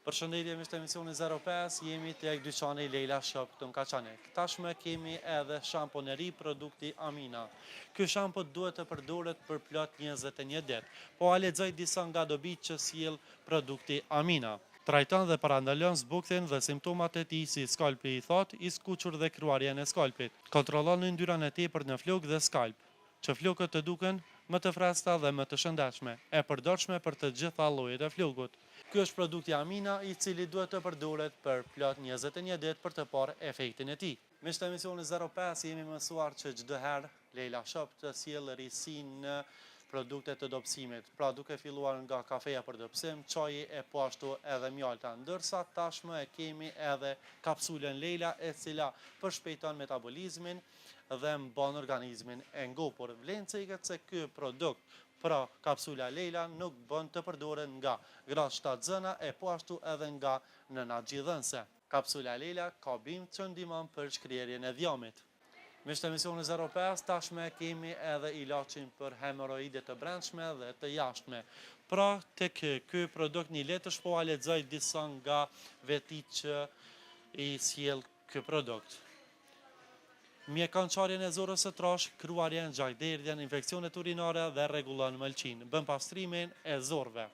Përshëndetje, miq të emisionit 05, jemi tek dyqani Leila Shop këtu në Kaçanek. Tashmë kemi edhe shamponeri produkti Amina. Ky shampo duhet të përdoret për plot 21 ditë, po a lexoj disa nga dobit që sjell produkti Amina. Trajton dhe parandalon zbukthjen dhe simptomat e tij si skalpi i thot, i skuqur dhe kruarjen e skalpit. Kontrollon yndyrën e tepërt në flokë dhe skalp, që flokët të duken më të freskëta dhe më të shëndetshme, e përdorshme për të gjitha llojet e flokut. Ky është produkti Amina, i cili duhet të përdoret për plot 21 ditë për të parë efektin e tij. Me këtë emision 05 jemi mësuar që çdo herë Leila Shop të sjellë risi në produktet të dobësimit. Pra duke filluar nga kafeja për dobësim, çaji e po ashtu edhe mjalta. Ndërsa tashmë e kemi edhe kapsulën Leila, e cila përshpejton metabolizmin dhe mban organizmin e ngopur. Vlen se ky produkt, pra kapsula Leila, nuk bën të përdoren nga gratë shtatzëna e po ashtu edhe nga nëna gjithënse. Kapsula Leila ka bim që ndihmon për shkrirjen e dhjamit. Me këtë emision 05 tashmë kemi edhe ilaçin për hemoroide të brendshme dhe të jashtme. Pra tek ky produkt një letësh po a lexoj disa nga vetit që i sjell ky produkt. Mjekon qarjen e zorës së trash, kruarjen, gjakderdhjen, infeksionet urinare dhe rregullon mëlçin. Bën pastrimin e zorëve.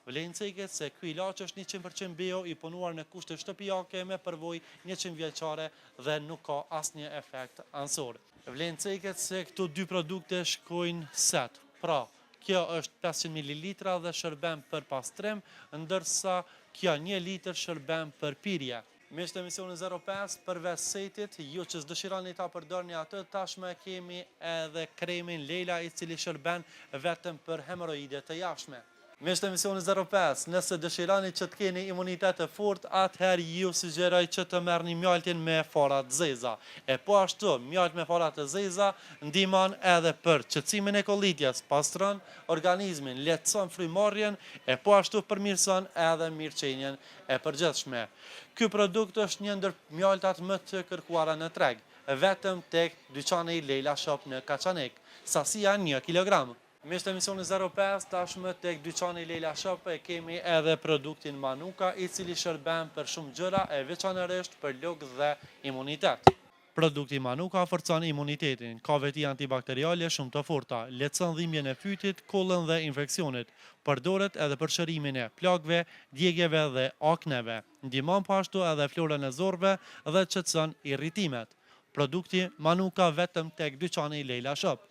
Vlen ceket se ky ilaç është 100% bio, i punuar në kushte shtëpiake me përvojë 100 vjeçare dhe nuk ka asnjë efekt ansor. Vlen ceket se këto dy produkte shkojnë set. Pra, kjo është 500 ml dhe shërben për pastrim, ndërsa kjo 1 litër shërben për pirje. Me këtë emision 05, përveç setit, ju që s'dëshironi ta përdorni atë, tashmë kemi edhe kremin Leila, i cili shërben vetëm për hemoroide të jashtme. Me këtë emision 05, nëse dëshironi që të keni imunitet të fortë, atëherë ju sugjeroj që të merrni mjaltin me fara të zeza. E po ashtu, mjalt me fara të zeza ndihmon edhe për qetësimin e kollitjes, pastron organizmin, lehtëson frymarrjen, e po ashtu përmirëson edhe mirëqenien e përgjithshme. Ky produkt është një ndër mjaltat më të kërkuara në treg, vetëm tek dyqani Leila Shop në Kaçanek. Sasia 1 kg. Me këtë emision 05 tashmë tek dyqani Leila Shop e kemi edhe produktin Manuka, i cili shërben për shumë gjëra, e veçanërisht për lugë dhe imunitet. Produkti Manuka forcon imunitetin, ka veti antibakteriale shumë të forta, lehtëson dhimbjen e fytit, kollën dhe infeksionet. Përdoret edhe për shërimin e plagëve, djegjeve dhe akneve. Ndihmon po ashtu edhe florën e zorëve dhe qetëson irritimet. Produkti Manuka vetëm tek dyqani Leila Shop.